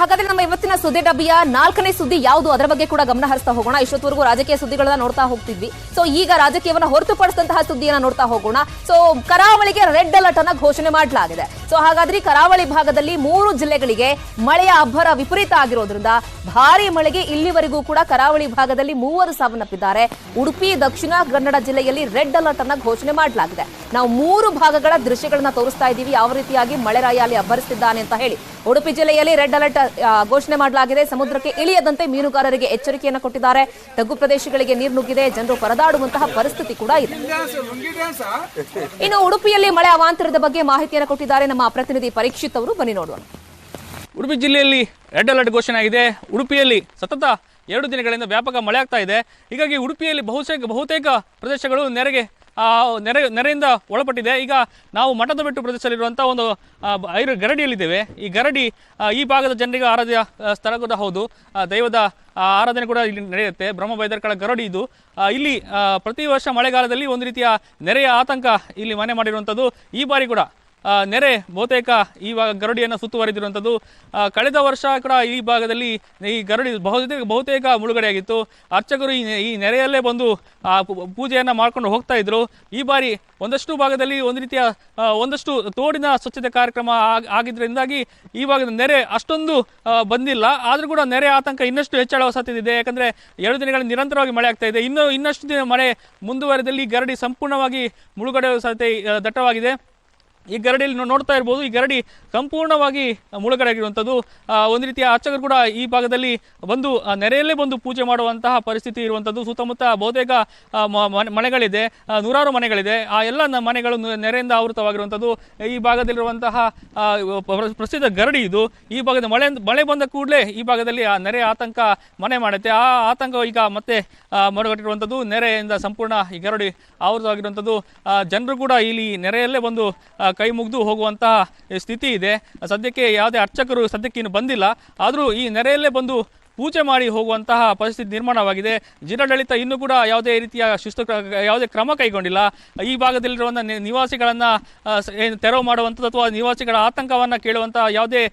ಹಾಗಾದ್ರೆ ನಮ್ಮ ಇವತ್ತಿನ ಸುದ್ದಿ ಡಬ್ಬಿಯ 4ನೇ ಸುದ್ದಿ ಯಾವುದು ಅದರ ಬಗ್ಗೆ ಕೂಡ ಗಮನ ಹರಿಸ್ತಾ ಹೋಗೋಣ. ಇಷ್ಟೊತ್ತವರೆಗೂ ರಾಜಕೀಯ ಸುದ್ದಿಗಳನ್ನ ನೋಡ್ತಾ ಹೋಗ್ತಿದ್ವಿ. ಸೊ ಈಗ ರಾಜಕೀಯವನ್ನ ಹೊರತುಪಡಿಸಿದಂತಹ ಸುದ್ದಿಯನ್ನ ನೋಡ್ತಾ ಹೋಗೋಣ. ಸೊ ಕರಾವಳಿಗೆ ರೆಡ್ ಅಲರ್ಟ್ ಅನ್ನ ಘೋಷಣೆ ಮಾಡಲಾಗಿದೆ. ಸೊ ಹಾಗಾದ್ರೆ ಕರಾವಳಿ ಭಾಗದಲ್ಲಿ 3 ಜಿಲ್ಲೆಗಳಿಗೆ ಮಳೆಯ ಅಬ್ಬರ ವಿಪರೀತ ಆಗಿರೋದ್ರಿಂದ ಭಾರಿ ಮಳೆಗೆ ಇಲ್ಲಿವರೆಗೂ ಕೂಡ ಕರಾವಳಿ ಭಾಗದಲ್ಲಿ 3 ಸಾವನ್ನಪ್ಪಿದ್ದಾರೆ. ಉಡುಪಿ, ದಕ್ಷಿಣ ಕನ್ನಡ ಜಿಲ್ಲೆಯಲ್ಲಿ ರೆಡ್ ಅಲರ್ಟ್ ಅನ್ನ ಘೋಷಣೆ ಮಾಡಲಾಗಿದೆ. ನಾವು 3 ಭಾಗಗಳ ದೃಶ್ಯಗಳನ್ನ ತೋರಿಸ್ತಾ ಇದ್ದೀವಿ, ಯಾವ ರೀತಿಯಾಗಿ ಮಳೆರಾಯ ಅಲ್ಲಿ ಅಬ್ಬರಿಸಿದ್ದಾನೆ ಅಂತ ಹೇಳಿ. ಉಡುಪಿ ಜಿಲ್ಲೆಯಲ್ಲಿ ರೆಡ್ ಅಲರ್ಟ್ ಘೋಷಣೆ ಮಾಡಲಾಗಿದೆ. ಸಮುದ್ರಕ್ಕೆ ಇಳಿಯದಂತೆ ಮೀನುಗಾರರಿಗೆ ಎಚ್ಚರಿಕೆಯನ್ನು ಕೊಟ್ಟಿದ್ದಾರೆ. ತಗ್ಗು ಪ್ರದೇಶಗಳಿಗೆ ನೀರು ನುಗ್ಗಿದೆ, ಜನರು ಪರದಾಡುವಂತಹ ಪರಿಸ್ಥಿತಿ ಕೂಡ ಇದೆ. ಇನ್ನು ಉಡುಪಿಯಲ್ಲಿ ಮಳೆ ಅವಾಂತರದ ಬಗ್ಗೆ ಮಾಹಿತಿಯನ್ನು ಕೊಟ್ಟಿದ್ದಾರೆ ನಮ್ಮ ಪ್ರತಿನಿಧಿ ಪರೀಕ್ಷಿತ್ ಅವರು. ಬನ್ನಿ ನೋಡೋಣ. ಉಡುಪಿ ಜಿಲ್ಲೆಯಲ್ಲಿ ರೆಡ್ ಅಲರ್ಟ್ ಘೋಷಣೆ ಆಗಿದೆ. ಉಡುಪಿಯಲ್ಲಿ ಸತತ 2 ದಿನಗಳಿಂದ ವ್ಯಾಪಕ ಮಳೆ ಆಗ್ತಾ ಇದೆ. ಹೀಗಾಗಿ ಉಡುಪಿಯಲ್ಲಿ ಬಹುತೇಕ ಪ್ರದೇಶಗಳು ನೆರೆಯಿಂದ ಒಳಪಟ್ಟಿದೆ. ಈಗ ನಾವು ಮಠದ ಬೆಟ್ಟು ಪ್ರದೇಶದಲ್ಲಿರುವಂತಹ ಒಂದು ಗರಡಿಯಲ್ಲಿದ್ದೇವೆ. ಈ ಗರಡಿ ಈ ಭಾಗದ ಜನರಿಗೆ ಆರಾಧ್ಯ ಸ್ಥಳ ಕೂಡ ಹೌದು. ದೈವದ ಆರಾಧನೆ ಕೂಡ ಇಲ್ಲಿ ನಡೆಯುತ್ತೆ. ಬ್ರಹ್ಮ ಬೈದರ್ಕಳ ಗರಡಿ ಇದು. ಇಲ್ಲಿ ಪ್ರತಿ ವರ್ಷ ಮಳೆಗಾಲದಲ್ಲಿ ಒಂದು ರೀತಿಯ ನೆರೆಯ ಆತಂಕ ಇಲ್ಲಿ ಮನೆ ಮಾಡಿರುವಂಥದ್ದು. ಈ ಬಾರಿ ಕೂಡ ನೆರೆ ಬಹುತೇಕ ಈ ಗರಡಿಯನ್ನು ಸುತ್ತುವರಿದಿರುವಂಥದ್ದು. ಕಳೆದ ವರ್ಷ ಕೂಡ ಈ ಭಾಗದಲ್ಲಿ ಈ ಗರಡಿ ಬಹುತೇಕ ಮುಳುಗಡೆಯಾಗಿತ್ತು. ಅರ್ಚಕರು ಈ ನೆರೆಯಲ್ಲೇ ಬಂದು ಪೂಜೆಯನ್ನು ಮಾಡ್ಕೊಂಡು ಹೋಗ್ತಾ ಇದ್ರು. ಈ ಬಾರಿ ಒಂದಷ್ಟು ಭಾಗದಲ್ಲಿ ಒಂದು ರೀತಿಯ ಒಂದಷ್ಟು ತೋಡಿನ ಸ್ವಚ್ಛತೆ ಕಾರ್ಯಕ್ರಮ ಆಗಿದ್ದರಿಂದಾಗಿ ಈ ಭಾಗದ ನೆರೆ ಅಷ್ಟೊಂದು ಬಂದಿಲ್ಲ. ಆದರೂ ಕೂಡ ನೆರೆ ಆತಂಕ ಇನ್ನಷ್ಟು ಹೆಚ್ಚಾಗುವ ಸಾಧ್ಯತೆ ಇದೆ. ಯಾಕಂದರೆ 2 ದಿನಗಳಿಂದ ನಿರಂತರವಾಗಿ ಮಳೆ ಆಗ್ತಾ ಇದೆ. ಇನ್ನಷ್ಟು ದಿನ ಮಳೆ ಮುಂದುವರೆದಲ್ಲಿ ಗರಡಿ ಸಂಪೂರ್ಣವಾಗಿ ಮುಳುಗಡೆಯುವ ಸಾಧ್ಯತೆ ದಟ್ಟವಾಗಿದೆ. ಈ ಗರಡಿಯಲ್ಲಿ ನೋಡ್ತಾ ಇರ್ಬೋದು, ಈ ಗರಡಿ ಸಂಪೂರ್ಣವಾಗಿ ಮುಳುಗಡೆ ಆಗಿರುವಂಥದ್ದು. ಒಂದು ರೀತಿಯ ಅರ್ಚಕರು ಕೂಡ ಈ ಭಾಗದಲ್ಲಿ ಬಂದು ನೆರೆಯಲ್ಲೇ ಬಂದು ಪೂಜೆ ಮಾಡುವಂತಹ ಪರಿಸ್ಥಿತಿ ಇರುವಂಥದ್ದು. ಸುತ್ತಮುತ್ತ ಬಹುತೇಕ ಮನೆಗಳಿದೆ, 100 ಮನೆಗಳಿದೆ. ಆ ಎಲ್ಲ ಮನೆಗಳು ನೆರೆಯಿಂದ ಆವೃತವಾಗಿರುವಂಥದ್ದು. ಈ ಭಾಗದಲ್ಲಿರುವಂತಹ ಪ್ರಸಿದ್ಧ ಗರಡಿ ಇದು. ಈ ಭಾಗದ ಮಳೆ ಬಂದ ಕೂಡಲೇ ಈ ಭಾಗದಲ್ಲಿ ಆ ನೆರೆ ಆತಂಕ ಮನೆ ಮಾಡುತ್ತೆ. ಆ ಆತಂಕ ಈಗ ಮತ್ತೆ ಮರುಗಟ್ಟಿರುವಂಥದ್ದು. ನೆರೆಯಿಂದ ಸಂಪೂರ್ಣ ಈ ಗರಡಿ ಆವೃತವಾಗಿರುವಂಥದ್ದು. ಜನರು ಕೂಡ ಇಲ್ಲಿ ನೆರೆಯಲ್ಲೇ ಬಂದು ಕೈ ಮುಗಿದು ಹೋಗುವಂತಹ ಸ್ಥಿತಿ ಇದೆ. ಸದ್ಯಕ್ಕೆ ಯಾವುದೇ ಅರ್ಚಕರು ಇನ್ನು ಬಂದಿಲ್ಲ. ಆದರೂ ಈ ನೆರೆಯಲ್ಲೇ ಬಂದು ಪೂಜೆ ಮಾಡಿ ಹೋಗುವಂತಹ ಪರಿಸ್ಥಿತಿ ನಿರ್ಮಾಣವಾಗಿದೆ. ಜಿಲ್ಲಾಡಳಿತ ಇನ್ನೂ ಕೂಡ ಯಾವುದೇ ರೀತಿಯ ಯಾವುದೇ ಕ್ರಮ ಕೈಗೊಂಡಿಲ್ಲ. ಈ ಭಾಗದಲ್ಲಿರುವಂಥ ನಿವಾಸಿಗಳನ್ನು ತೆರವು ಮಾಡುವಂಥದ್ದು ಅಥವಾ ನಿವಾಸಿಗಳ ಆತಂಕವನ್ನು ಕೇಳುವಂತಹ ಯಾವುದೇ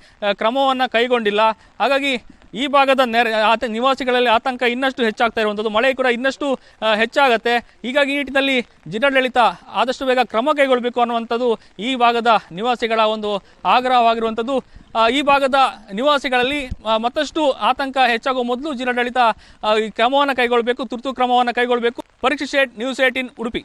ಕ್ರಮವನ್ನು ಕೈಗೊಂಡಿಲ್ಲ. ಹಾಗಾಗಿ ಈ ಭಾಗದ ನಿವಾಸಿಗಳಲ್ಲಿ ಆತಂಕ ಇನ್ನಷ್ಟು ಹೆಚ್ಚಾಗ್ತಾ ಇರುವಂಥದ್ದು. ಮಳೆ ಕೂಡ ಇನ್ನಷ್ಟು ಹೆಚ್ಚಾಗತ್ತೆ. ಹೀಗಾಗಿ ಈ ನಿಟ್ಟಿನಲ್ಲಿ ಜಿಲ್ಲಾಡಳಿತ ಆದಷ್ಟು ಬೇಗ ಕ್ರಮ ಕೈಗೊಳ್ಳಬೇಕು ಅನ್ನುವಂಥದ್ದು ಈ ಭಾಗದ ನಿವಾಸಿಗಳ ಒಂದು ಆಗ್ರಹವಾಗಿರುವಂಥದ್ದು. ಈ ಭಾಗದ ನಿವಾಸಿಗಳಲ್ಲಿ ಮತ್ತಷ್ಟು ಆತಂಕ ಹೆಚ್ಚಾಗುವ ಮೊದಲು ಜಿಲ್ಲಾಡಳಿತ ಈ ಕ್ರಮವನ್ನು ಕೈಗೊಳ್ಳಬೇಕು, ತುರ್ತು ಕ್ರಮವನ್ನು ಕೈಗೊಳ್ಳಬೇಕು. ಪರೀಕ್ಷಿತ್ ಶೇಟ್, ನ್ಯೂಸ್ 18 ಉಡುಪಿ.